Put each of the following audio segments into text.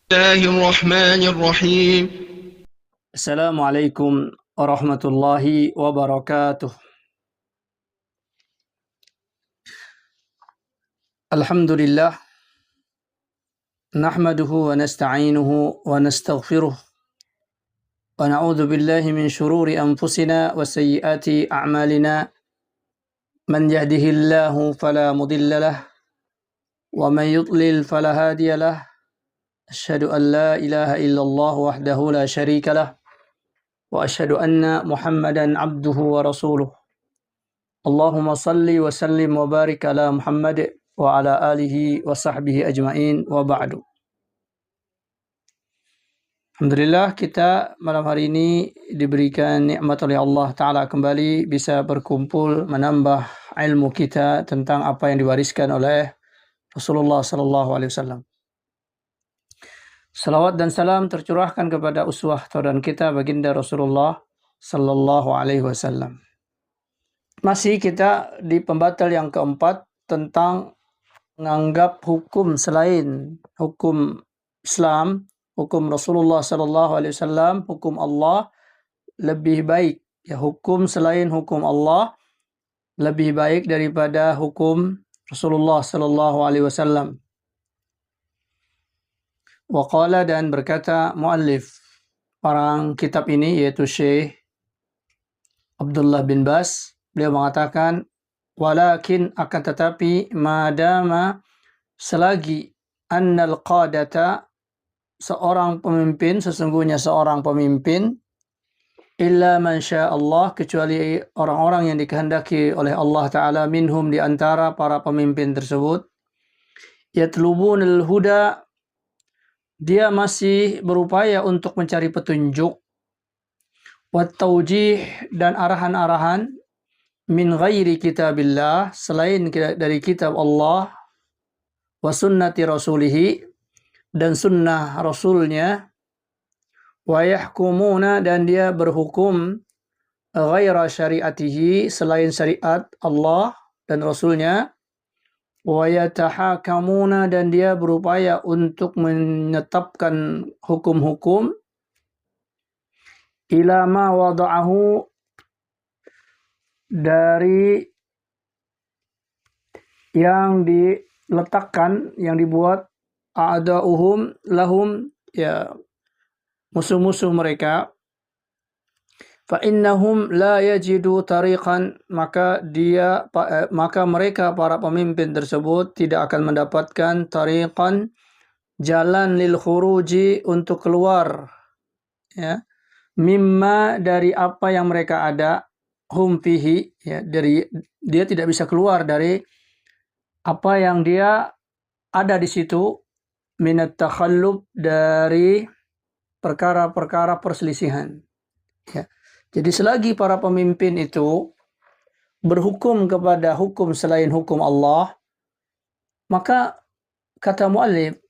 الله الرحمن الرحيم. السلام عليكم ورحمة الله وبركاته. الحمد لله نحمده ونستعينه ونستغفره ونعوذ بالله من شرور أنفسنا وسيئات أعمالنا. من يهده الله فلا مضل له ومن يضلل فلا هادي له. أشهد أن لا إله إلا الله وحده لا شريك له وأشهد أن محمدا عبده ورسوله. اللهم صل وسلم وبارك على محمد وعلى آله وصحبه أجمعين وبعد. Alhamdulillah, kita malam hari ini diberikan nikmat oleh Allah Ta'ala kembali bisa berkumpul menambah ilmu kita tentang apa yang diwariskan oleh Rasulullah SAW. Salawat dan salam tercurahkan kepada uswah teladan kita baginda Rasulullah SAW. Masih kita di pembatal yang keempat tentang menganggap hukum selain hukum Islam, hukum Rasulullah SAW, hukum Allah lebih baik. Ya, hukum selain hukum Allah lebih baik daripada hukum Rasulullah SAW. Waqala, dan berkata muallif parang kitab ini yaitu Syekh Abdullah bin Bas, beliau mengatakan walakin, akan tetapi, madama, selagi, annal qadata, seorang pemimpin, sesungguhnya seorang pemimpin, illa man syaa Allah, kecuali orang-orang yang dikehendaki oleh Allah Ta'ala, minhum, di antara para pemimpin tersebut, yatlubunal huda, dia masih berupaya untuk mencari petunjuk, wat taujih, dan arahan-arahan, min ghairi kitabillah, selain dari kitab Allah, wa sunnati rasulihi, dan sunnah rasulnya, wa yahkumuna, dan dia berhukum, ghaira syariatihi, selain syariat Allah dan rasulnya, wa yatahakamuna, dan dia berupaya untuk menetapkan hukum-hukum, ila ma wada'ahu, dari yang diletakkan, yang dibuat, a'da'uhum lahum, ya, musuh-musuh mereka, fa innahum la yajidu tariqan, maka mereka para pemimpin tersebut tidak akan mendapatkan tariqan, jalan, lil khuruji, untuk keluar, ya, mimma, dari apa yang mereka ada, hum fihi, ya, dari dia tidak bisa keluar dari apa yang dia ada di situ, minat takhallub, dari perkara-perkara perselisihan, ya. Jadi selagi para pemimpin itu berhukum kepada hukum selain hukum Allah, maka kata muallif,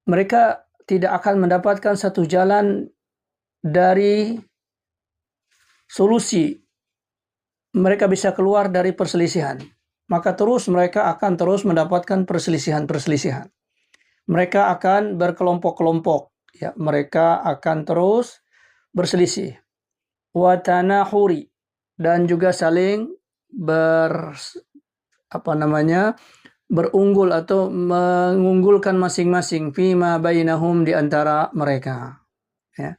mereka tidak akan mendapatkan satu jalan dari solusi, mereka bisa keluar dari perselisihan, maka mereka akan terus mendapatkan perselisihan. Mereka akan berkelompok-kelompok, ya, mereka akan terus berselisih. Wa tanahuri, dan juga saling berunggul atau mengunggulkan masing-masing, fima bainahum, di antara mereka, ya.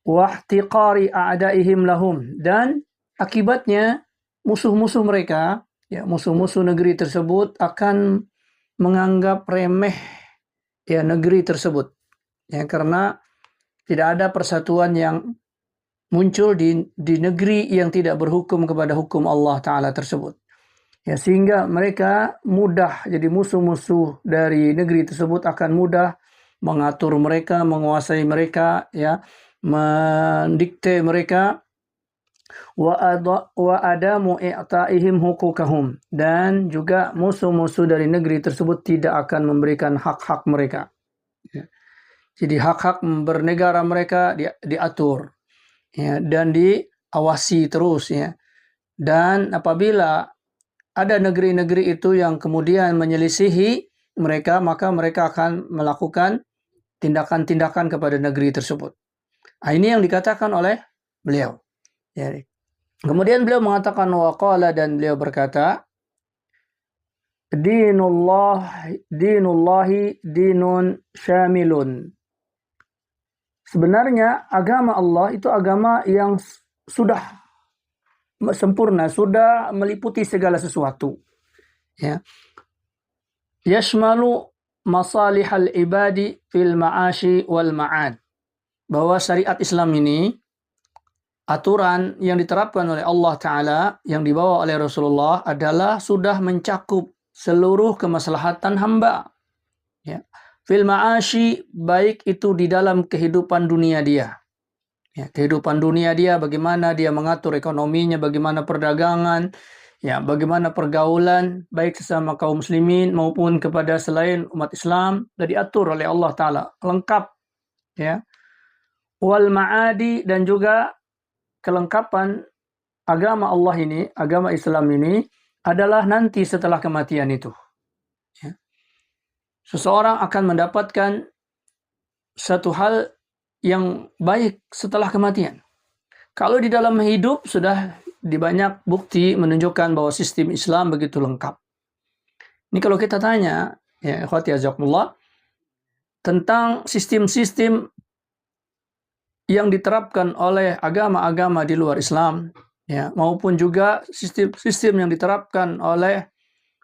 Wahtiqari a'daihim lahum, dan akibatnya musuh-musuh mereka, ya, musuh-musuh negeri tersebut akan menganggap remeh, ya, negeri tersebut, ya, karena tidak ada persatuan yang muncul di negeri yang tidak berhukum kepada hukum Allah Ta'ala tersebut, ya, sehingga mereka mudah, jadi musuh-musuh dari negeri tersebut akan mudah mengatur mereka, menguasai mereka, ya, mendikte mereka, wa adamu i'ta'ihim hukukahum, dan juga musuh-musuh dari negeri tersebut tidak akan memberikan hak-hak mereka, ya. Jadi hak-hak bernegara mereka diatur, ya, dan diawasi terus, ya. Dan apabila ada negeri-negeri itu yang kemudian menyelisihi mereka, maka mereka akan melakukan tindakan-tindakan kepada negeri tersebut. Ini yang dikatakan oleh beliau. Ya. Kemudian beliau mengatakan waqala, dan beliau berkata, dinullahi dinun syamilun. Sebenarnya agama Allah itu agama yang sudah sempurna, sudah meliputi segala sesuatu. Ya. Yashmalu masalihal ibadi fil ma'ashi wal ma'ad. Bahwa syariat Islam ini, aturan yang diterapkan oleh Allah Ta'ala, yang dibawa oleh Rasulullah adalah sudah mencakup seluruh kemaslahatan hamba. Ya. Fil ma'ashi, baik itu di dalam kehidupan dunia dia. Ya, kehidupan dunia dia, bagaimana dia mengatur ekonominya, bagaimana perdagangan, ya, bagaimana pergaulan, baik sesama kaum muslimin maupun kepada selain umat Islam, sudah diatur oleh Allah Ta'ala. Lengkap. Ya. Wal ma'adi, dan juga kelengkapan agama Allah ini, agama Islam ini, adalah nanti setelah kematian itu. Ya. Seseorang akan mendapatkan satu hal yang baik setelah kematian. Kalau di dalam hidup sudah di banyak bukti menunjukkan bahwa sistem Islam begitu lengkap. Ini kalau kita tanya, ya ikhwati azakumullah, tentang sistem-sistem yang diterapkan oleh agama-agama di luar Islam, ya, maupun juga sistem yang diterapkan oleh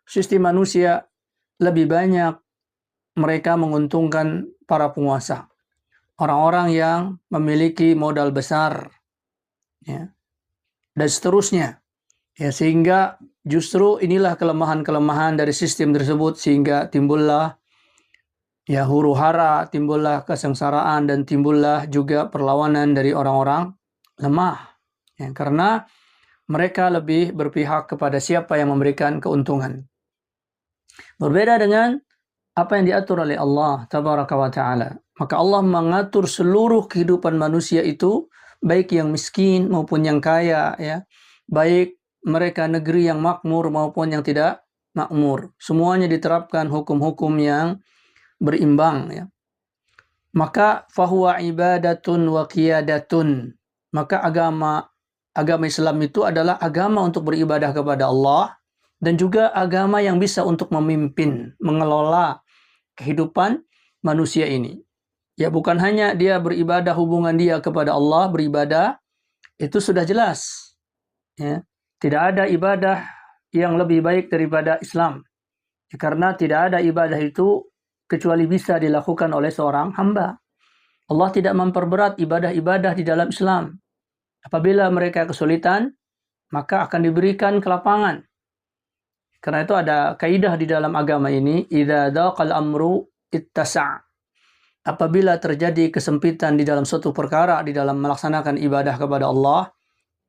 sistem manusia, lebih banyak mereka menguntungkan para penguasa, orang-orang yang memiliki modal besar, ya, dan seterusnya. Ya, sehingga justru inilah kelemahan-kelemahan dari sistem tersebut, sehingga timbullah ya huru-hara, timbullah kesengsaraan, dan timbullah juga perlawanan dari orang-orang lemah. Ya, karena mereka lebih berpihak kepada siapa yang memberikan keuntungan. Berbeda dengan apa yang diatur oleh Allah Tabaraka wa Ta'ala. Maka Allah mengatur seluruh kehidupan manusia itu, baik yang miskin maupun yang kaya, ya, baik mereka negeri yang makmur maupun yang tidak makmur. Semuanya diterapkan hukum-hukum yang berimbang. Ya. Maka fahuwa ibadatun wa qiyadatun. Maka agama Islam itu adalah agama untuk beribadah kepada Allah, dan juga agama yang bisa untuk memimpin, mengelola kehidupan manusia ini. Ya, bukan hanya dia beribadah, hubungan dia kepada Allah, beribadah, itu sudah jelas. Ya. Tidak ada ibadah yang lebih baik daripada Islam. Ya, karena tidak ada ibadah itu kecuali bisa dilakukan oleh seorang hamba. Allah tidak memperberat ibadah-ibadah di dalam Islam. Apabila mereka kesulitan, maka akan diberikan kelapangan. Karena itu ada kaidah di dalam agama ini, idza daqal amru ittasa'. Apabila terjadi kesempitan di dalam suatu perkara, di dalam melaksanakan ibadah kepada Allah,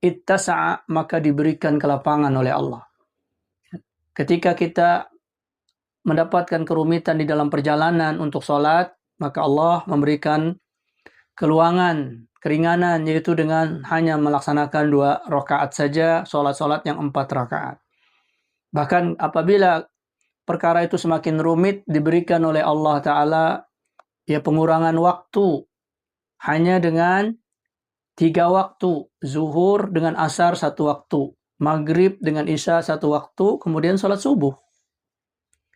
ittasa', maka diberikan kelapangan oleh Allah. Ketika kita mendapatkan kerumitan di dalam perjalanan untuk sholat, maka Allah memberikan keluangan, keringanan, yaitu dengan hanya melaksanakan 2 rakaat saja, sholat-sholat yang 4 rakaat. Bahkan apabila perkara itu semakin rumit, diberikan oleh Allah Ta'ala ya pengurangan waktu, hanya dengan 3 waktu, zuhur dengan asar 1 waktu, maghrib dengan isya 1 waktu, kemudian sholat subuh.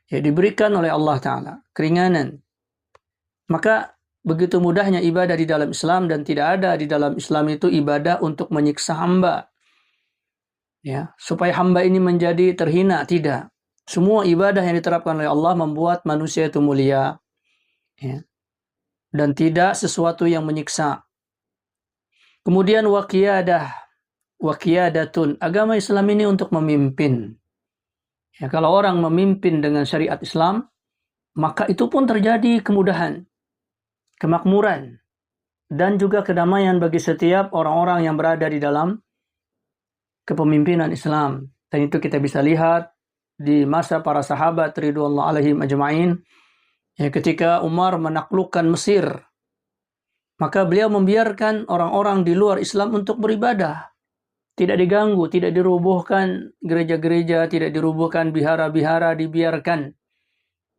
Ya, diberikan oleh Allah Ta'ala keringanan. Maka begitu mudahnya ibadah di dalam Islam, dan tidak ada di dalam Islam itu ibadah untuk menyiksa hamba. Ya, supaya hamba ini menjadi terhina, tidak. Semua ibadah yang diterapkan oleh Allah membuat manusia itu mulia. Ya. Dan tidak sesuatu yang menyiksa. Kemudian waqiyadatun. Agama Islam ini untuk memimpin. Ya, kalau orang memimpin dengan syariat Islam, maka itu pun terjadi kemudahan, kemakmuran, dan juga kedamaian bagi setiap orang-orang yang berada di dalam kepemimpinan Islam. Dan itu kita bisa lihat di masa para sahabat ridwanullah alaihim ajma'in, ya, ketika Umar menaklukkan Mesir, maka beliau membiarkan orang-orang di luar Islam untuk beribadah. Tidak diganggu, tidak dirubuhkan gereja-gereja, tidak dirubuhkan bihara-bihara, dibiarkan.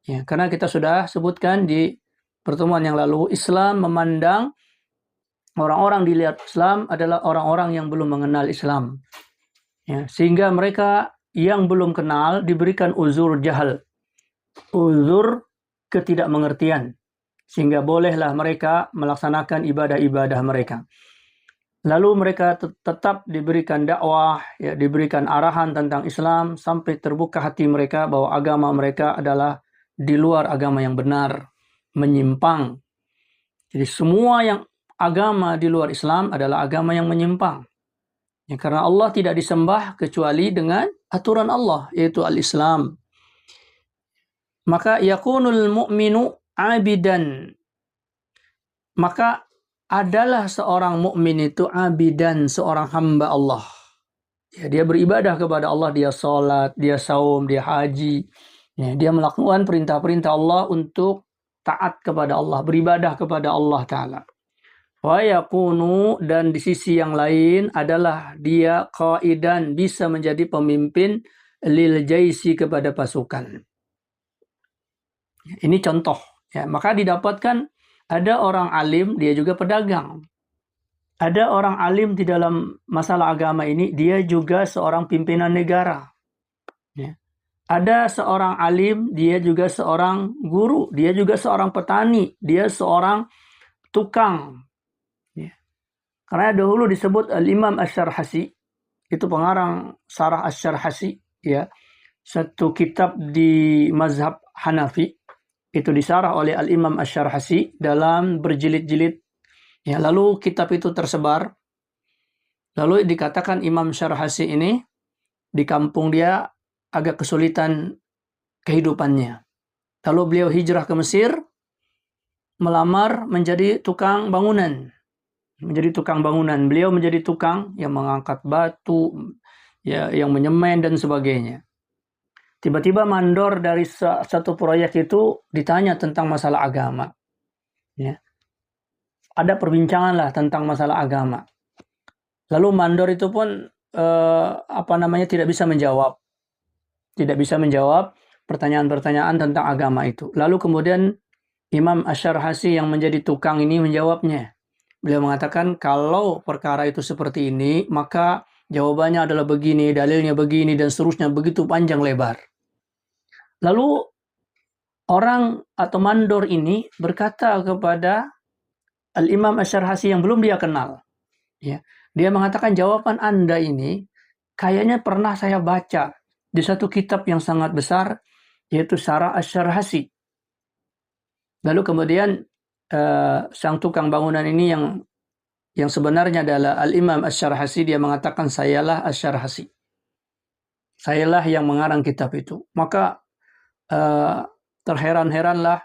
Ya, karena kita sudah sebutkan di pertemuan yang lalu, Islam memandang orang-orang di luar Islam adalah orang-orang yang belum mengenal Islam. Ya, sehingga mereka yang belum kenal diberikan uzur jahal, uzur ketidakmengertian, sehingga bolehlah mereka melaksanakan ibadah-ibadah mereka. Lalu mereka tetap diberikan dakwah, ya, diberikan arahan tentang Islam sampai terbuka hati mereka bahwa agama mereka adalah di luar agama yang benar, menyimpang. Jadi semua yang agama di luar Islam adalah agama yang menyimpang. Ya, karena Allah tidak disembah kecuali dengan aturan Allah, yaitu al-Islam. Maka yakunul mu'minu abidan. Maka adalah seorang mukmin itu abidan, seorang hamba Allah. Ya, dia beribadah kepada Allah, dia sholat, dia saum, dia haji. Ya, dia melakukan perintah-perintah Allah untuk taat kepada Allah, beribadah kepada Allah Ta'ala. Wa yakunu, dan di sisi yang lain adalah dia qaidan, bisa menjadi pemimpin lil jaisi, kepada pasukan. Ini contoh. Ya, maka didapatkan ada orang alim, dia juga pedagang. Ada orang alim di dalam masalah agama ini, dia juga seorang pimpinan negara. Ya. Ada seorang alim, dia juga seorang guru, dia juga seorang petani, dia seorang tukang. Ya. Karena dahulu disebut Al-Imam Asy-Syarhasi, itu pengarang Syarah Asy-Syarhasi, ya, satu kitab di mazhab Hanafi, itu disarah oleh Al-Imam Asy-Syarhasi dalam berjilid-jilid. Ya, lalu kitab itu tersebar. Lalu dikatakan Imam Syarhasi ini di kampung dia agak kesulitan kehidupannya. Lalu beliau hijrah ke Mesir, melamar menjadi tukang bangunan. Menjadi tukang bangunan. Beliau menjadi tukang yang mengangkat batu, ya, yang menyemen dan sebagainya. Tiba-tiba mandor dari satu proyek itu ditanya tentang masalah agama. Ya. Ada perbincangan lah tentang masalah agama. Lalu mandor itu pun tidak bisa menjawab. Tidak bisa menjawab pertanyaan-pertanyaan tentang agama itu. Lalu kemudian Imam Asy-Syarhasi yang menjadi tukang ini menjawabnya. Beliau mengatakan kalau perkara itu seperti ini, maka jawabannya adalah begini, dalilnya begini, dan seterusnya, begitu panjang lebar. Lalu orang atau mandor ini berkata kepada Al-Imam Asy-Syarhasi yang belum dia kenal. Ya, dia mengatakan jawaban Anda ini kayaknya pernah saya baca di satu kitab yang sangat besar, yaitu Syarah Asy-Syarhasi. Lalu kemudian sang tukang bangunan ini yang sebenarnya adalah Al-Imam Asy-Syarhasi, dia mengatakan sayalah Asy-Syarhasi. Sayalah yang mengarang kitab itu. Maka terheran-heranlah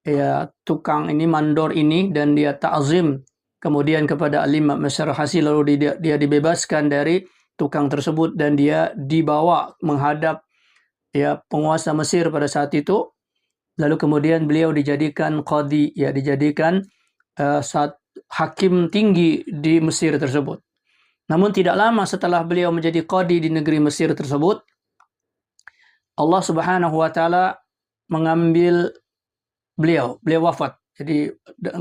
ya tukang ini, mandor ini, dan dia ta'zim kemudian kepada Al-Imam Asy-Syarhasi. Lalu dia dibebaskan dari tukang tersebut dan dia dibawa menghadap ya penguasa Mesir pada saat itu. Lalu kemudian beliau dijadikan qadhi, ya, dijadikan hakim tinggi di Mesir tersebut. Namun tidak lama setelah beliau menjadi qadhi di negeri Mesir tersebut, Allah Subhanahu wa taala mengambil beliau wafat. Jadi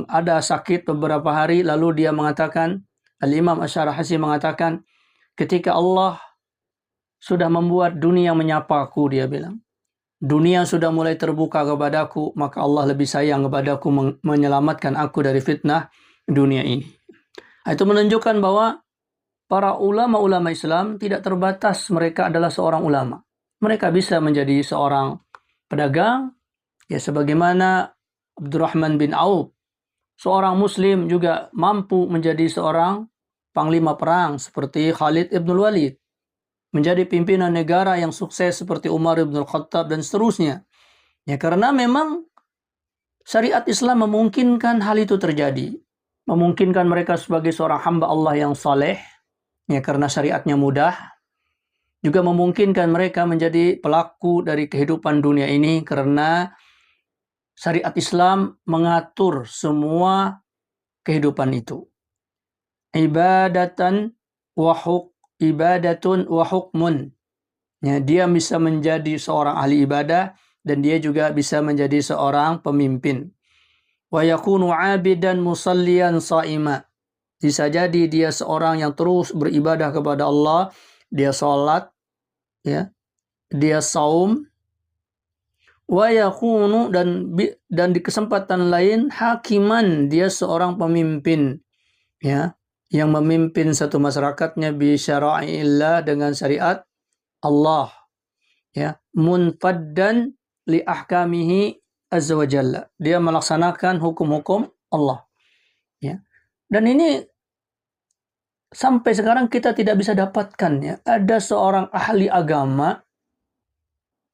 ada sakit beberapa hari, lalu dia mengatakan, Al-Imam Asy-Syarhasi mengatakan, ketika Allah sudah membuat dunia menyapaku, dia bilang, dunia sudah mulai terbuka kepadaku, maka Allah lebih sayang kepadaku menyelamatkan aku dari fitnah dunia ini. Itu menunjukkan bahwa para ulama-ulama Islam tidak terbatas mereka adalah seorang ulama. Mereka bisa menjadi seorang pedagang, ya, sebagaimana Abdurrahman bin Auf, seorang muslim juga mampu menjadi seorang panglima perang seperti Khalid ibn Walid, menjadi pimpinan negara yang sukses seperti Umar ibn Khattab dan seterusnya. Ya, karena memang syariat Islam memungkinkan hal itu terjadi. Memungkinkan mereka sebagai seorang hamba Allah yang saleh, ya, karena syariatnya mudah. Juga memungkinkan mereka menjadi pelaku dari kehidupan dunia ini karena syariat Islam mengatur semua kehidupan itu. Ibadatun wa hukmun. Ya, dia bisa menjadi seorang ahli ibadah dan dia juga bisa menjadi seorang pemimpin. Wa yakunu 'abidan musalliyan sha'ima. Bisa jadi dia seorang yang terus beribadah kepada Allah, dia salat, ya, dia saum. Wa yakunu dan di kesempatan lain hakiman, dia seorang pemimpin, ya, yang memimpin satu masyarakatnya bi syara'illah, dengan syariat Allah, ya, munfaddan li ahkamihi azza wa jalla. Dia melaksanakan hukum-hukum Allah, ya. Dan ini sampai sekarang kita tidak bisa dapatkan, ya. Ada seorang ahli agama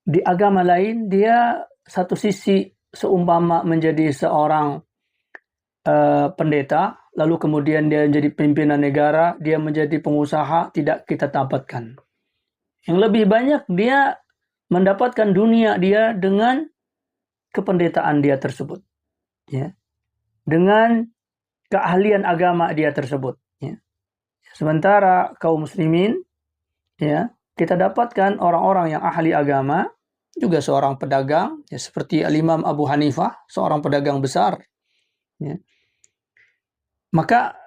di agama lain, dia satu sisi seumpama menjadi seorang pendeta, lalu kemudian dia menjadi pimpinan negara, dia menjadi pengusaha, tidak kita dapatkan. Yang lebih banyak dia mendapatkan dunia dia dengan kependetaan dia tersebut, ya, dengan keahlian agama dia tersebut, ya. Sementara kaum muslimin, ya, kita dapatkan orang-orang yang ahli agama, juga seorang pedagang, ya, seperti Al-Imam Abu Hanifah, seorang pedagang besar, ya. Maka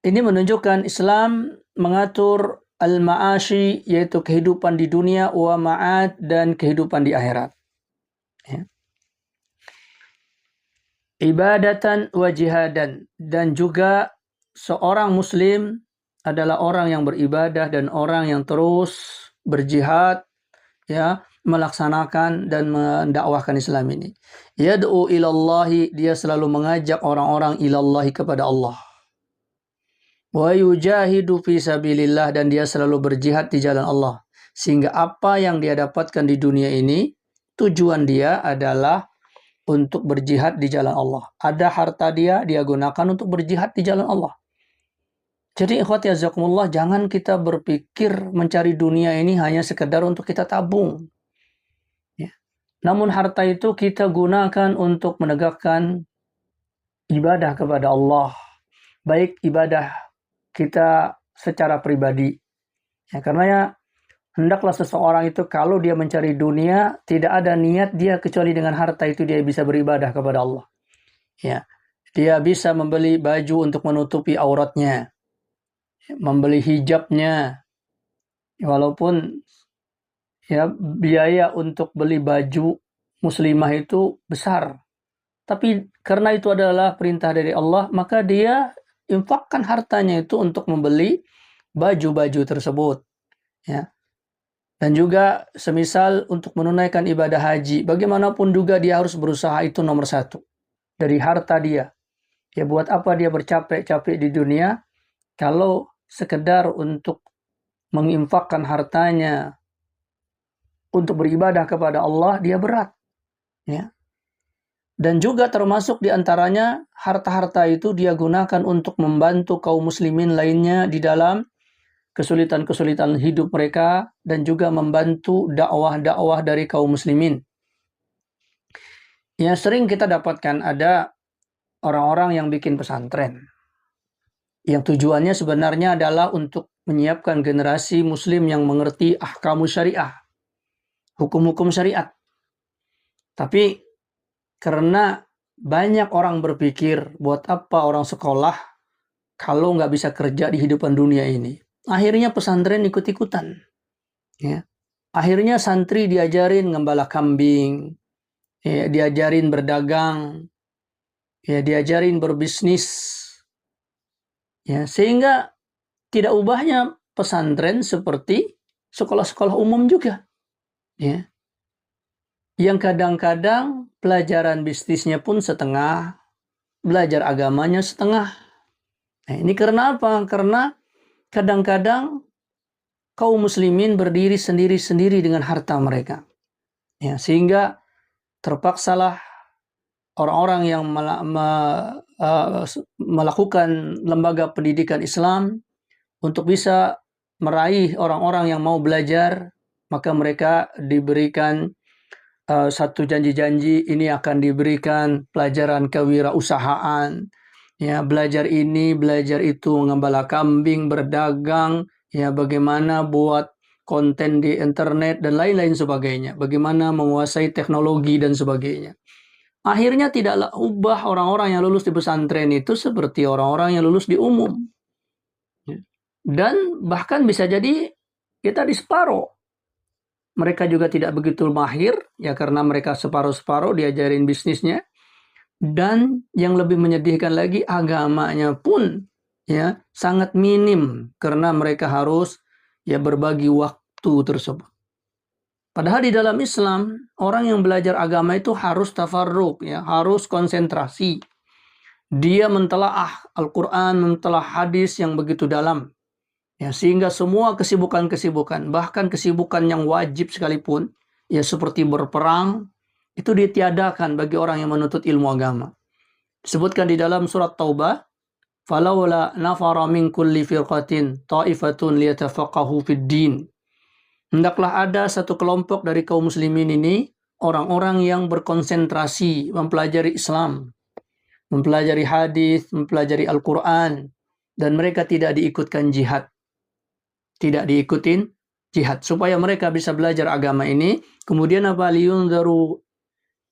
ini menunjukkan Islam mengatur al-ma'ashi, yaitu kehidupan di dunia, wa ma'ad, dan kehidupan di akhirat, ya. Ibadatan wa jihadan, dan juga seorang muslim adalah orang yang beribadah dan orang yang terus berjihad, ya, melaksanakan dan mendakwahkan Islam ini. Yad'u ilallahi, dia selalu mengajak orang-orang ilallahi, kepada Allah. Wa yujahidu fi sabilillah, dan dia selalu berjihad di jalan Allah. Sehingga apa yang dia dapatkan di dunia ini, tujuan dia adalah untuk berjihad di jalan Allah. Ada harta dia gunakan untuk berjihad di jalan Allah. Jadi ikhwati azakumullah, jangan kita berpikir mencari dunia ini hanya sekedar untuk kita tabung, ya. Namun harta itu kita gunakan untuk menegakkan ibadah kepada Allah, baik ibadah kita secara pribadi, ya, karena hendaklah seseorang itu kalau dia mencari dunia, tidak ada niat dia kecuali dengan harta itu dia bisa beribadah kepada Allah, ya. Dia bisa membeli baju untuk menutupi auratnya, membeli hijabnya, walaupun, ya, biaya untuk beli baju muslimah itu besar, tapi karena itu adalah perintah dari Allah, maka dia infakkan hartanya itu untuk membeli baju-baju tersebut, ya. Dan juga semisal untuk menunaikan ibadah haji, bagaimanapun juga dia harus berusaha, itu nomor satu dari harta dia. Ya, buat apa dia bercapek-capek di dunia kalau sekedar untuk menginfakkan hartanya untuk beribadah kepada Allah, dia berat, ya. Dan juga termasuk diantaranya harta-harta itu dia gunakan untuk membantu kaum muslimin lainnya di dalam kesulitan-kesulitan hidup mereka, dan juga membantu dakwah-dakwah dari kaum muslimin. Ya, sering kita dapatkan ada orang-orang yang bikin pesantren, yang tujuannya sebenarnya adalah untuk menyiapkan generasi muslim yang mengerti ahkamu syariah, hukum-hukum syariat. Tapi karena banyak orang berpikir, buat apa orang sekolah kalau nggak bisa kerja di hidupan dunia ini? Akhirnya pesantren ikut-ikutan, ya. Akhirnya santri diajarin ngembala kambing, ya, diajarin berdagang, ya, diajarin berbisnis, ya, sehingga tidak ubahnya pesantren seperti sekolah-sekolah umum juga, ya, yang kadang-kadang pelajaran bisnisnya pun setengah, belajar agamanya setengah. Nah, ini karena apa? Karena kadang-kadang kaum muslimin berdiri sendiri-sendiri dengan harta mereka, ya, sehingga terpaksalah orang-orang yang melakukan lembaga pendidikan Islam untuk bisa meraih orang-orang yang mau belajar, maka mereka diberikan satu janji-janji, ini akan diberikan pelajaran kewirausahaan, ya, belajar ini, belajar itu, mengembala kambing, berdagang, ya, bagaimana buat konten di internet, dan lain-lain sebagainya. Bagaimana menguasai teknologi dan sebagainya. Akhirnya tidaklah ubah orang-orang yang lulus di pesantren itu seperti orang-orang yang lulus di umum. Dan bahkan bisa jadi kita di separuh. Mereka juga tidak begitu mahir, ya karena mereka separuh-separuh diajarin bisnisnya. Dan yang lebih menyedihkan lagi, agamanya pun ya sangat minim karena mereka harus ya berbagi waktu tersebut. Padahal di dalam Islam, orang yang belajar agama itu harus tafarruq, ya, harus konsentrasi. Dia mentelaah Al-Quran, mentelaah hadis yang begitu dalam. Ya, sehingga semua kesibukan-kesibukan, bahkan kesibukan yang wajib sekalipun, ya seperti berperang, itu ditiadakan bagi orang yang menuntut ilmu agama. Disebutkan di dalam surat Taubah, "Falawla nafara min kulli firqatin ta'ifatun liyatafaqahu fid din." Hendaklah ada satu kelompok dari kaum muslimin ini, orang-orang yang berkonsentrasi mempelajari Islam, mempelajari hadis, mempelajari Al-Quran, dan mereka tidak diikutkan jihad. Tidak diikutin jihad. Supaya mereka bisa belajar agama ini. Kemudian apa? Liyunzaru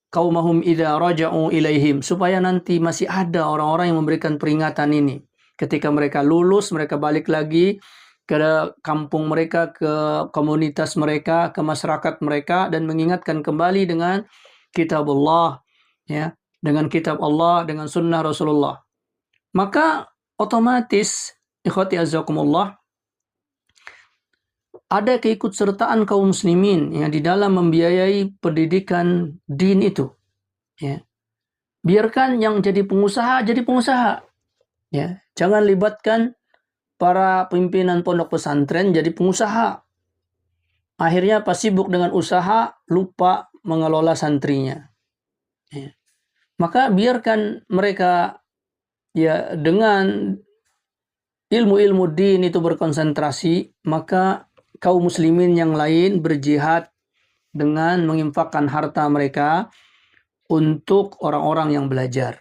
qaumahum idza raja'u ilaihim. Supaya nanti masih ada orang-orang yang memberikan peringatan ini. Ketika mereka lulus, mereka balik lagi ke kampung mereka, ke komunitas mereka, ke masyarakat mereka, dan mengingatkan kembali dengan kitabullah, ya, dengan kitab Allah, dengan sunnah Rasulullah. Maka otomatis, ikhwati azzakumullah, ada keikutsertaan kaum muslimin yang di dalam membiayai pendidikan din itu. Ya. Biarkan yang jadi pengusaha, Ya. Jangan libatkan para pimpinan pondok pesantren jadi pengusaha. Akhirnya pas sibuk dengan usaha, lupa mengelola santrinya. Ya. Maka biarkan mereka ya dengan ilmu-ilmu din itu berkonsentrasi, maka kaum muslimin yang lain berjihad dengan menginfakkan harta mereka untuk orang-orang yang belajar.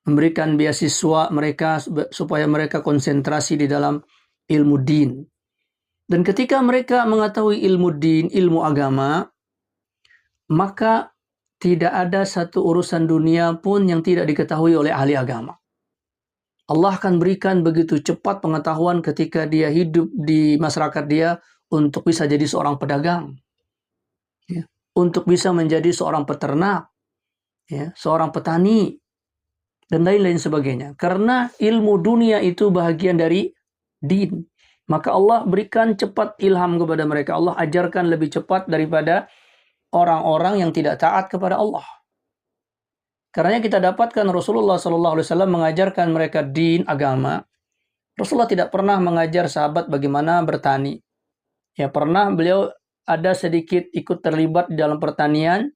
Memberikan beasiswa mereka supaya mereka konsentrasi di dalam ilmu din. Dan ketika mereka mengetahui ilmu din, ilmu agama, maka tidak ada satu urusan dunia pun yang tidak diketahui oleh ahli agama. Allah akan berikan begitu cepat pengetahuan ketika dia hidup di masyarakat dia untuk bisa jadi seorang pedagang, ya, untuk bisa menjadi seorang peternak, ya, seorang petani, dan lain-lain sebagainya. Karena ilmu dunia itu bahagian dari din. Maka Allah berikan cepat ilham kepada mereka. Allah ajarkan lebih cepat daripada orang-orang yang tidak taat kepada Allah. Karena kita dapatkan Rasulullah SAW mengajarkan mereka din, agama. Rasulullah tidak pernah mengajar sahabat bagaimana bertani. Ya, pernah beliau ada sedikit ikut terlibat di dalam pertanian.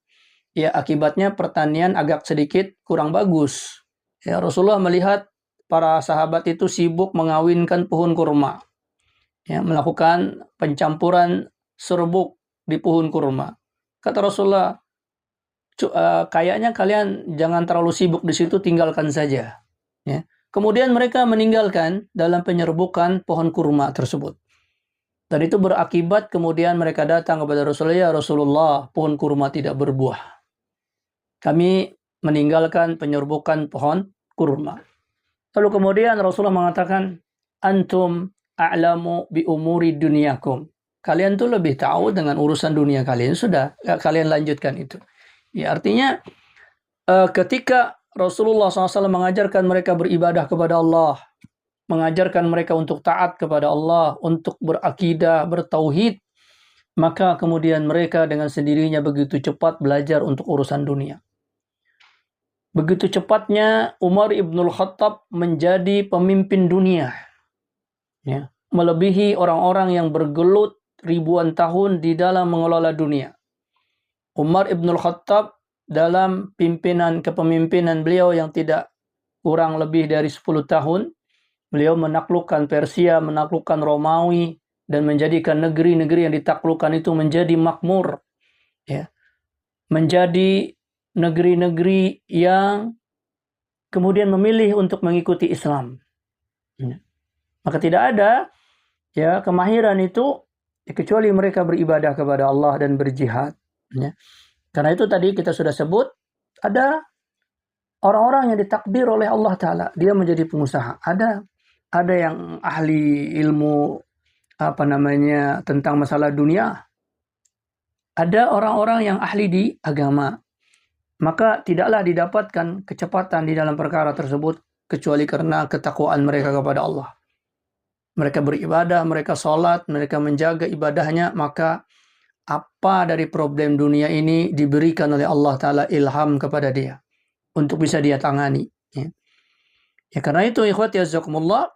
Ya, akibatnya pertanian agak sedikit kurang bagus. Ya, Rasulullah melihat para sahabat itu sibuk mengawinkan pohon kurma. Ya, melakukan pencampuran serbuk di pohon kurma. Kata Rasulullah, kayaknya kalian jangan terlalu sibuk di situ, tinggalkan saja. Ya. Kemudian mereka meninggalkan dalam penyerbukan pohon kurma tersebut. Dan itu berakibat kemudian mereka datang kepada Rasulullah, ya Rasulullah, pohon kurma tidak berbuah. Kami meninggalkan penyerbukan pohon kurma. Lalu kemudian Rasulullah mengatakan, antum a'lamu bi umuri dunyakum. Kalian tuh lebih tahu dengan urusan dunia kalian. Sudah, kalian lanjutkan itu. Ya, artinya ketika Rasulullah SAW mengajarkan mereka beribadah kepada Allah, mengajarkan mereka untuk taat kepada Allah, untuk berakidah, bertauhid, maka kemudian mereka dengan sendirinya begitu cepat belajar untuk urusan dunia. Begitu cepatnya Umar ibnul Khattab menjadi pemimpin dunia, ya, melebihi orang-orang yang bergelut ribuan tahun di dalam mengelola dunia. Umar ibnul Khattab dalam kepemimpinan beliau yang tidak kurang lebih dari 10 tahun, beliau menaklukkan Persia, menaklukkan Romawi, dan menjadikan negeri-negeri yang ditaklukkan itu menjadi makmur. Ya. Menjadi negeri-negeri yang kemudian memilih untuk mengikuti Islam. Ya. Maka tidak ada ya kemahiran itu kecuali mereka beribadah kepada Allah dan berjihad. Ya. Karena itu tadi kita sudah sebut, ada orang-orang yang ditakdir oleh Allah Ta'ala, dia menjadi pengusaha. Ada yang ahli ilmu tentang masalah dunia. Ada orang-orang yang ahli di agama. Maka tidaklah didapatkan kecepatan di dalam perkara tersebut kecuali karena ketakwaan mereka kepada Allah. Mereka beribadah, mereka sholat, mereka menjaga ibadahnya, maka apa dari problem dunia ini diberikan oleh Allah Ta'ala ilham kepada dia untuk bisa dia tangani. Ya, karena itu ikhwati azakumullah,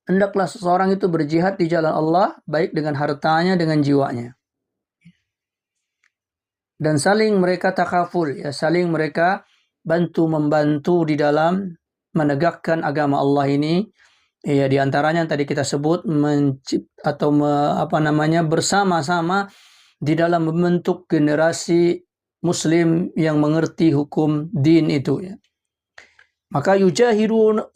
hendaklah seseorang itu berjihad di jalan Allah, baik dengan hartanya, dengan jiwanya. Dan saling mereka takaful, ya, saling mereka bantu-membantu di dalam menegakkan agama Allah ini. Ya, di antaranya yang tadi kita sebut bersama-sama di dalam membentuk generasi muslim yang mengerti hukum din itu, ya. Maka yujahidu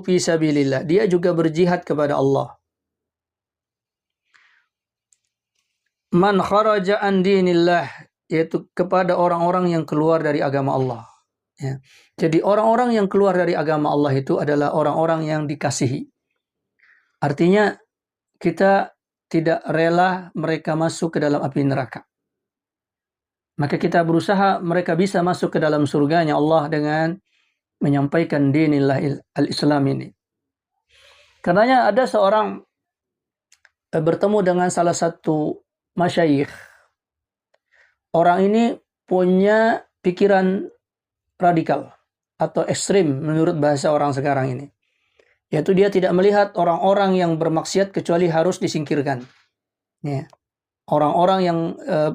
fi sabilillah, dia juga berjihad kepada Allah. Man kharaja an dinillah, yaitu kepada orang-orang yang keluar dari agama Allah. Ya. Jadi orang-orang yang keluar dari agama Allah itu adalah orang-orang yang dikasihi. Artinya kita tidak rela mereka masuk ke dalam api neraka. Maka kita berusaha mereka bisa masuk ke dalam surganya Allah dengan menyampaikan dinillah al-Islam ini. Karenanya ada seorang bertemu dengan salah satu masyayikh. Orang ini punya pikiran radikal atau ekstrim menurut bahasa orang sekarang ini. Yaitu dia tidak melihat orang-orang yang bermaksiat kecuali harus disingkirkan. Ya. Orang-orang yang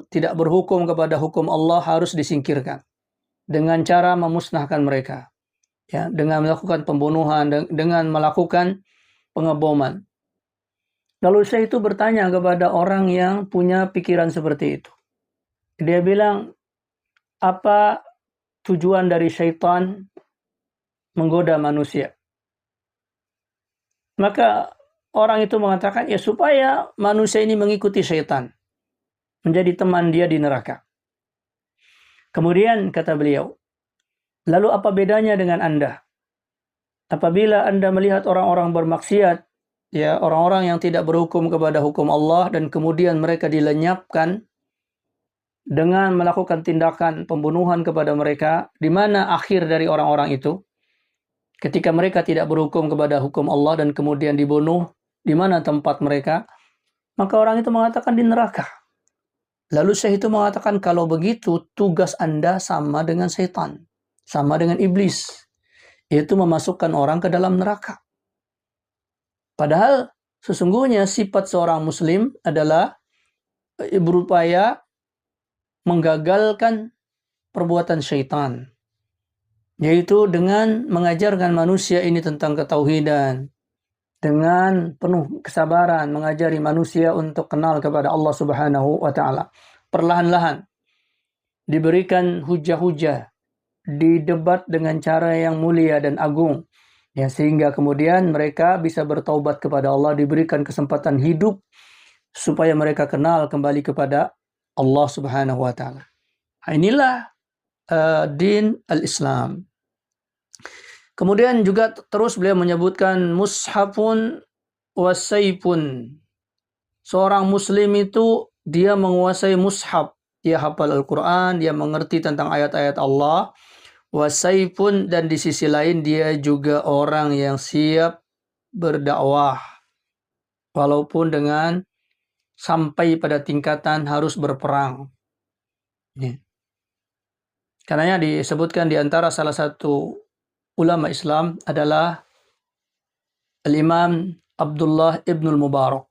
tidak berhukum kepada hukum Allah harus disingkirkan dengan cara memusnahkan mereka. Ya, dengan melakukan pembunuhan, dengan melakukan pengeboman. Lalu saya itu bertanya kepada orang yang punya pikiran seperti itu. Dia bilang, apa tujuan dari syaitan menggoda manusia? Maka orang itu mengatakan, ya supaya manusia ini mengikuti syaitan, menjadi teman dia di neraka. Kemudian kata beliau, lalu apa bedanya dengan Anda? Apabila Anda melihat orang-orang bermaksiat, ya, orang-orang yang tidak berhukum kepada hukum Allah, dan kemudian mereka dilenyapkan dengan melakukan tindakan pembunuhan kepada mereka, di mana akhir dari orang-orang itu? Ketika mereka tidak berhukum kepada hukum Allah dan kemudian dibunuh, di mana tempat mereka? Maka orang itu mengatakan di neraka. Lalu Syekh itu mengatakan, kalau begitu tugas Anda sama dengan setan, sama dengan iblis, yaitu memasukkan orang ke dalam neraka. Padahal sesungguhnya sifat seorang muslim adalah berupaya menggagalkan perbuatan syaitan, yaitu dengan mengajarkan manusia ini tentang ketauhidan, dengan penuh kesabaran mengajari manusia untuk kenal kepada Allah Subhanahu wa Ta'ala. Perlahan-lahan diberikan hujah-hujah, didebat dengan cara yang mulia dan agung, ya, sehingga kemudian mereka bisa bertaubat kepada Allah, diberikan kesempatan hidup supaya mereka kenal kembali kepada Allah Subhanahu wa Ta'ala. Inilah din al-Islam. Kemudian juga terus beliau menyebutkan mushafun wasaifun. Seorang muslim itu dia menguasai mushaf, dia hafal Al-Quran, dia mengerti tentang ayat-ayat Allah. Wasaifun, dan di sisi lain dia juga orang yang siap berdakwah, walaupun dengan sampai pada tingkatan harus berperang. Karenanya disebutkan di antara salah satu ulama Islam adalah Al-Imam Abdullah ibnul Mubarak.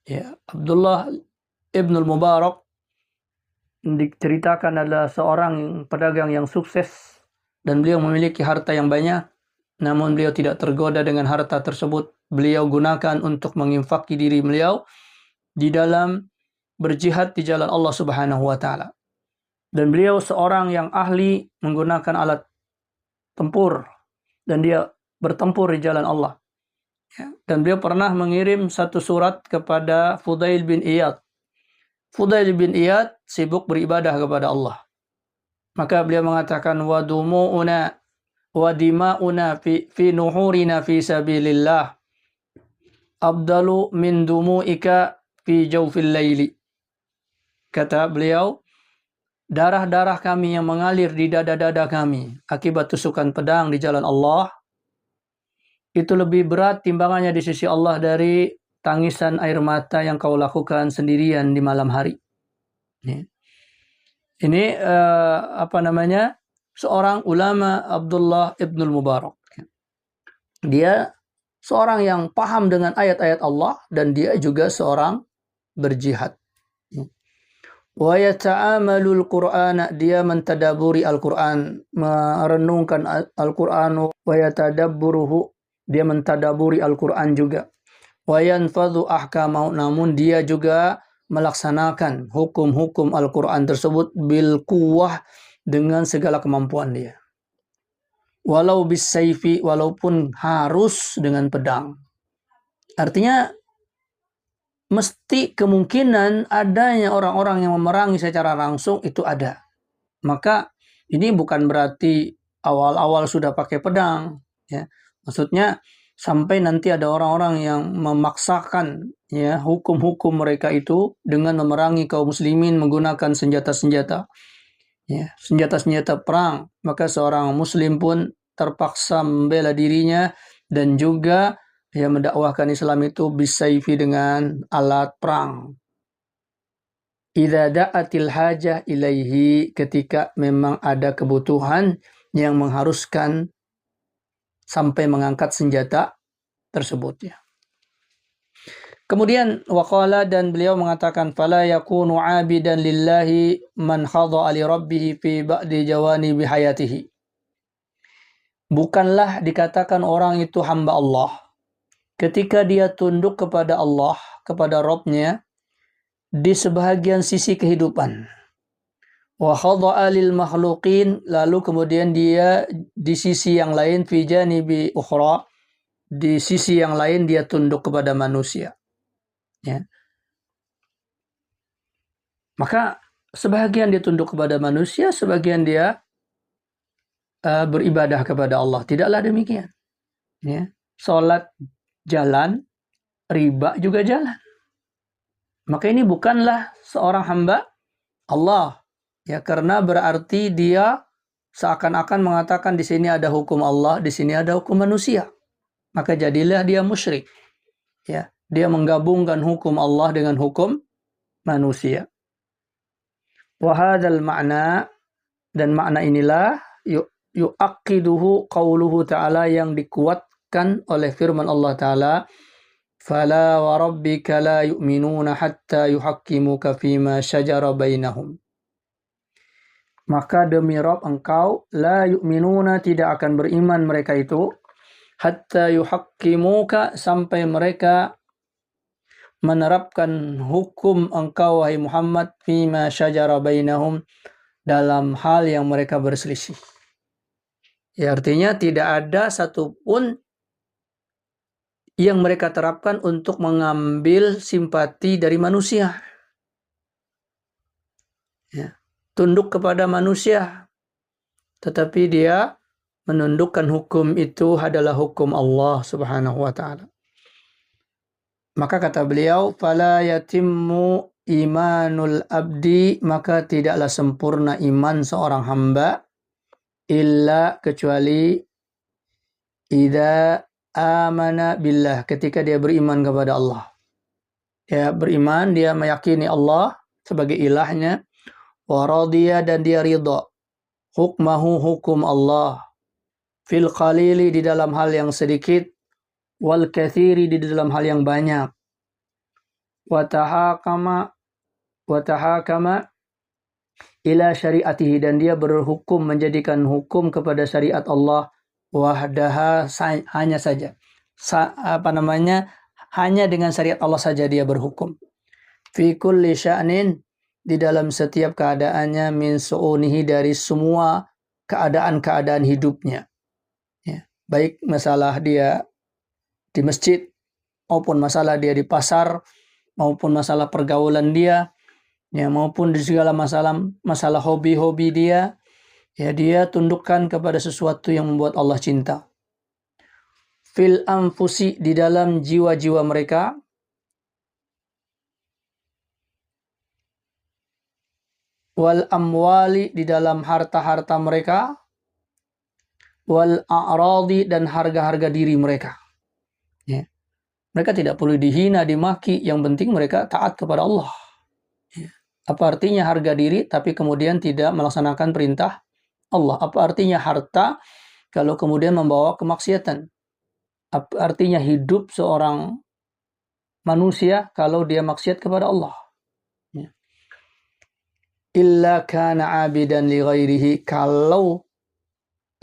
Ya, Abdullah ibnul Mubarak diceritakan adalah seorang pedagang yang sukses dan beliau memiliki harta yang banyak, namun beliau tidak tergoda dengan harta tersebut. Beliau gunakan untuk menginfaki diri beliau di dalam berjihad di jalan Allah Subhanahu wa Ta'ala. Dan beliau seorang yang ahli menggunakan alat tempur, dan dia bertempur di jalan Allah. Ya. Dan beliau pernah mengirim satu surat kepada Fudail bin Iyad. Fudail bin Iyad sibuk beribadah kepada Allah. Maka beliau mengatakan wa dumu'una wa dima'una fi nuhurina fi sabilillah afdalu min dumu'ika fi jawfil laili. Kata beliau, darah-darah kami yang mengalir di dada-dada kami akibat tusukan pedang di jalan Allah itu lebih berat timbangannya di sisi Allah dari tangisan air mata yang kau lakukan sendirian di malam hari. Ini seorang ulama Abdullah ibnul Mubarak. Dia seorang yang paham dengan ayat-ayat Allah dan dia juga seorang berjihad. Wa yata'amalul Qur'ana, dia mentadaburi Al-Qur'an, merenungkan Al-Qur'an, wa yatadabburuhu, dia mentadaburi Al-Qur'an juga. Wa yanfadhu ahkamahu, namun dia juga melaksanakan hukum-hukum Al-Qur'an tersebut bil quwwah, dengan segala kemampuan dia. Walau bis sayfi, walaupun harus dengan pedang. Artinya mesti kemungkinan adanya orang-orang yang memerangi secara langsung itu ada. Maka ini bukan berarti awal-awal sudah pakai pedang, ya. Maksudnya sampai nanti ada orang-orang yang memaksakan ya hukum-hukum mereka itu dengan memerangi kaum muslimin menggunakan senjata-senjata, ya, senjata-senjata perang. Maka seorang muslim pun terpaksa membela dirinya dan juga ya mendakwahkan Islam itu bisayfi, dengan alat perang. Idza da'atil hajah ilaihi, ketika memang ada kebutuhan yang mengharuskan sampai mengangkat senjata tersebut, ya. Kemudian waqala, dan beliau mengatakan fala yakunu 'abidan lillahi man khadha'a li rabbih fi ba'di jawanibi hayatihi. Bukanlah dikatakan orang itu hamba Allah ketika dia tunduk kepada Allah, kepada Rabb-nya di sebahagian sisi kehidupan. Wa khadha'a lil makhluqin, lalu kemudian dia di sisi yang lain fi janibi ukhra, di sisi yang lain dia tunduk kepada manusia, ya. Maka sebahagian dia tunduk kepada manusia, sebagian dia beribadah kepada Allah. Tidaklah demikian, ya. Salat jalan, riba juga jalan. Maka ini bukanlah seorang hamba Allah, ya, karena berarti dia seakan-akan mengatakan di sini ada hukum Allah, di sini ada hukum manusia. Maka jadilah dia musyrik, ya. Dia menggabungkan hukum Allah dengan hukum manusia. Wa hadzal ma'na, dan makna inilah yu'aqqiduhu qauluhu ta'ala, yang dikuatkan oleh firman Allah Ta'ala, fala wa rabbika la yu'minuna hatta yuhaqqimuka fima syajara bainahum. Maka demi Rabb engkau, la yu'minuna, tidak akan beriman mereka itu, hatta yuhaqqimuka, sampai mereka menerapkan hukum engkau wahai Muhammad, fima syajara bainahum, dalam hal yang mereka berselisih. Ya, artinya tidak ada satupun yang mereka terapkan untuk mengambil simpati dari manusia, ya. Tunduk kepada manusia, tetapi dia menundukkan hukum itu adalah hukum Allah Subhanahu wa ta'ala. Maka kata beliau, fala yatimmu imanul abdi, maka tidaklah sempurna iman seorang hamba, illa, kecuali, idza amana billah, ketika dia beriman kepada Allah. Ya, beriman, dia meyakini Allah sebagai ilahnya, wa radiya, dan dia ridha, hukmahu, hukum Allah, fil qalili, di dalam hal yang sedikit, wal katsiri, di dalam hal yang banyak, wa tahakama ila syariatihi, dan dia berhukum, menjadikan hukum kepada syariat Allah, wahdaha, hanya saja, hanya dengan syariat Allah saja dia berhukum, fi kulli sya'nin, di dalam setiap keadaannya, min su'unihi, dari semua keadaan-keadaan hidupnya, ya. Baik masalah dia di masjid, maupun masalah dia di pasar, maupun masalah pergaulan dia, ya, maupun di segala masalah hobi-hobi dia, ya, dia tundukkan kepada sesuatu yang membuat Allah cinta. Fil anfusi, di dalam jiwa-jiwa mereka, wal amwali, di dalam harta-harta mereka, wal a'radi, dan harga-harga diri mereka. Ya. Mereka tidak perlu dihina, dimaki, yang penting mereka taat kepada Allah. Ya. Apa artinya harga diri tapi kemudian tidak melaksanakan perintah Allah? Apa artinya harta kalau kemudian membawa kemaksiatan? Apa artinya hidup seorang manusia kalau dia maksiat kepada Allah? Ya. Illa kana abidan li ghairihi, kalau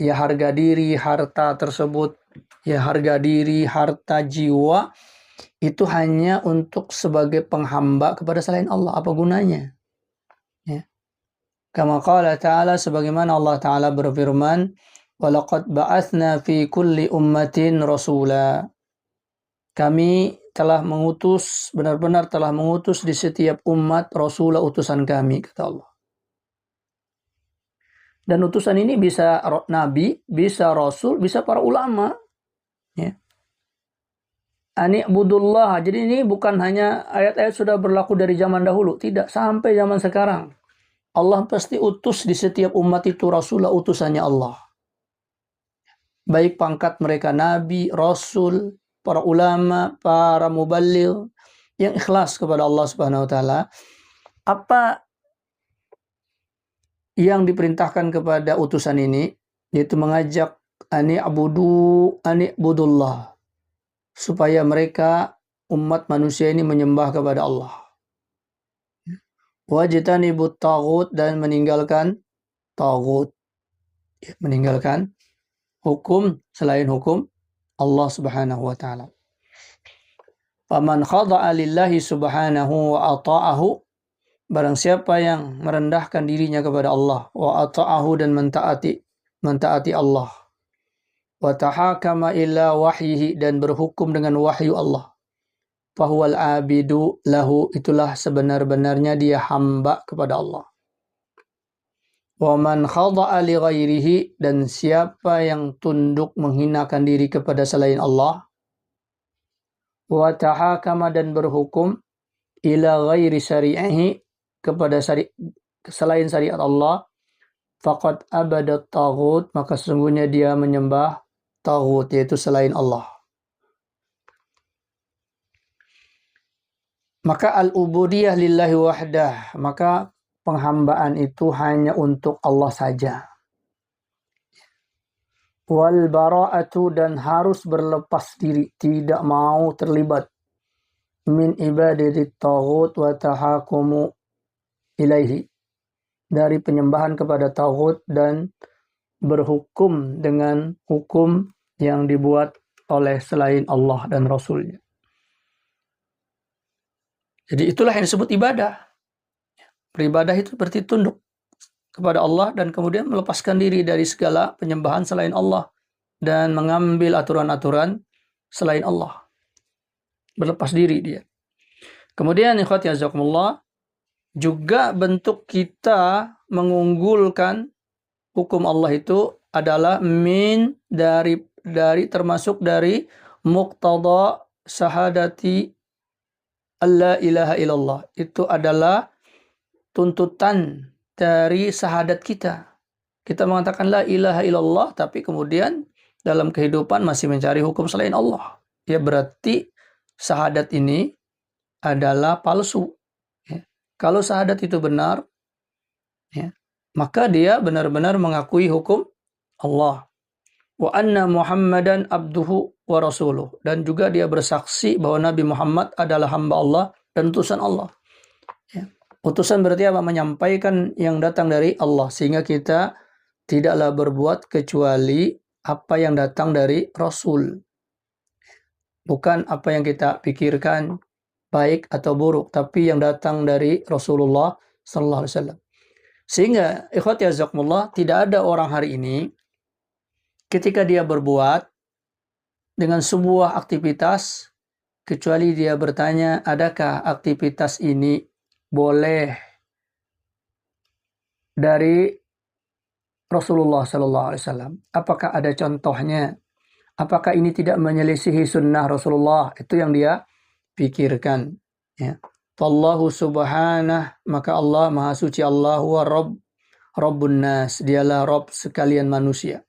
ya harga diri, harta tersebut, ya harga diri, harta jiwa, itu hanya untuk sebagai penghamba kepada selain Allah. Apa gunanya? Ya. Kama qala ta'ala, sebagaimana Allah Ta'ala berfirman, walaqad ba'athna fi kulli ummatin rasula. Kami telah mengutus, benar-benar telah mengutus di setiap umat rasulah, utusan kami, kata Allah. Dan utusan ini bisa nabi, bisa rasul, bisa para ulama. Ya. Ani'budullah. Jadi ini bukan hanya ayat-ayat sudah berlaku dari zaman dahulu. Tidak, sampai zaman sekarang. Allah pasti utus di setiap umat itu rasulah, utusannya Allah. Baik pangkat mereka nabi, rasul, para ulama, para muballigh, yang ikhlas kepada Allah Subhanahu wa taala. Apa yang diperintahkan kepada utusan ini, yaitu mengajak ani'budullah, supaya mereka umat manusia ini menyembah kepada Allah. Wajtanibut taghut, dan meninggalkan taghut, meninggalkan hukum selain hukum Allah Subhanahu wa taala. Faman khada'a lillahi subhanahu wa ata'ahu, barang siapa yang merendahkan dirinya kepada Allah, wa ata'ahu, dan mentaati Allah, wa tahakama ila wahyihi, dan berhukum dengan wahyu Allah, fahuwal abidu lahu, itulah sebenar-benarnya dia hamba kepada Allah. Wa man khada'a li ghairihi, dan siapa yang tunduk menghinakan diri kepada selain Allah, wa tahakama, dan berhukum ila ghairi syari'ihi, kepada selain syariat Allah, faqad abadat taghut, maka sesungguhnya dia menyembah taghut, yaitu selain Allah. Maka al-ubudiyah lillahi wahdah, maka penghambaan itu hanya untuk Allah saja. Wal bara'atu, dan harus berlepas diri, tidak mau terlibat min ibadatit taghut wa tahakumu ilaihi, dari penyembahan kepada taghut dan berhukum dengan hukum yang dibuat oleh selain Allah dan Rasulnya. Jadi itulah yang disebut ibadah. Beribadah itu berarti tunduk kepada Allah dan kemudian melepaskan diri dari segala penyembahan selain Allah dan mengambil aturan-aturan selain Allah. Berlepas diri dia. Kemudian ikhwati azakumullah, juga bentuk kita mengunggulkan hukum Allah itu adalah termasuk dari muqtada syahadati alla ilaha illallah. Itu adalah tuntutan dari syahadat kita. Kita mengatakan la ilaha illallah, tapi kemudian dalam kehidupan masih mencari hukum selain Allah. Ya berarti syahadat ini adalah palsu. Ya. Kalau syahadat itu benar, ya, maka dia benar-benar mengakui hukum Allah. Wa anna Muhammadan abduhu wa rasuluh. Dan juga dia bersaksi bahwa Nabi Muhammad adalah hamba Allah dan utusan Allah. Ya. Utusan berarti apa? Menyampaikan yang datang dari Allah. Sehingga kita tidaklah berbuat kecuali apa yang datang dari Rasul. Bukan apa yang kita pikirkan baik atau buruk, tapi yang datang dari Rasulullah sallallahu alaihi wasallam. Sehingga ikhwati azakumullah, tidak ada orang hari ini ketika dia berbuat dengan sebuah aktivitas kecuali dia bertanya, adakah aktivitas ini boleh dari Rasulullah Sallallahu Alaihi Wasallam? Apakah ada contohnya? Apakah ini tidak menyelisihi sunnah Rasulullah? Itu yang dia pikirkan. Ya. Fallahu subhanah, maka Allah maha suci, Allah wa Rabbun nas, dialah Rabb sekalian manusia.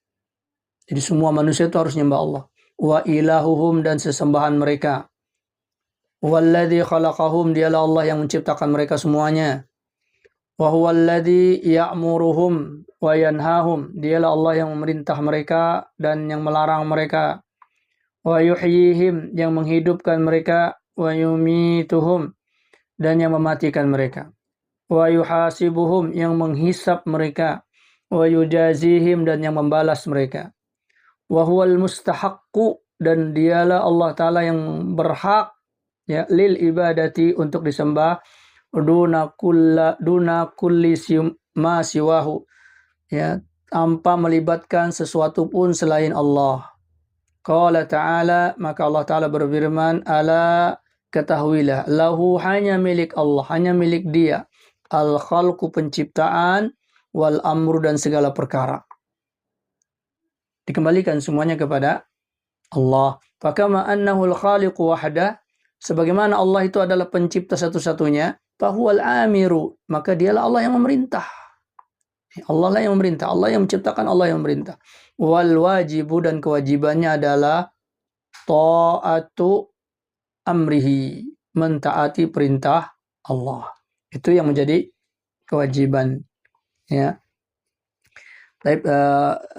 Jadi semua manusia itu harus nyembah Allah. Wa ilahuhum, dan sesembahan mereka. Walladzi khalaqahum, dialah Allah yang menciptakan mereka semuanya. Wa huwalladzi ya'muruhum wa yanhahum, dialah Allah yang memerintah mereka dan yang melarang mereka. Wa yuhyihim, yang menghidupkan mereka. Wa yumituhum, dan yang mematikan mereka. Wa yuhasibuhum, yang menghisap mereka. Wa yujazihim, dan yang membalas mereka. Wa huwal mustahaqqu, dan dialah Allah Ta'ala yang berhak, ya, lil ibadati, untuk disembah, duna kulli ma siwahu, ya, tanpa melibatkan sesuatu pun selain Allah. Qala ta'ala, maka Allah Ta'ala berfirman, ala, ketahuilah, lahu, hanya milik Allah, hanya milik dia, al-khalqu, penciptaan, wal amru, dan segala perkara. Dikembalikan semuanya kepada Allah. Fakama annahu al-khaliqu wahdah, sebagaimana Allah itu adalah pencipta satu-satunya, fahuwal amiru, maka dialah Allah yang memerintah. Allah lah yang memerintah, Allah yang menciptakan, Allah yang memerintah. Wal wajibu, dan kewajibannya adalah ta'atu amrihi, mentaati perintah Allah. Itu yang menjadi kewajiban. Ya. Baik,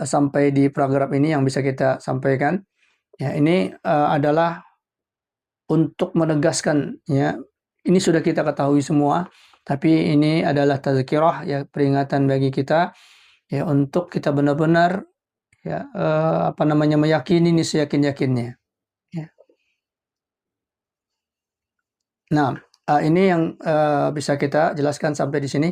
sampai di paragraf ini yang bisa kita sampaikan. Ya, ini adalah untuk menegaskan, ya, ini sudah kita ketahui semua, tapi ini adalah tazkirah, ya, peringatan bagi kita, ya, untuk kita benar-benar, ya, meyakini ini seyakin-yakinnya. Ya. Nah, ini yang bisa kita jelaskan sampai di sini.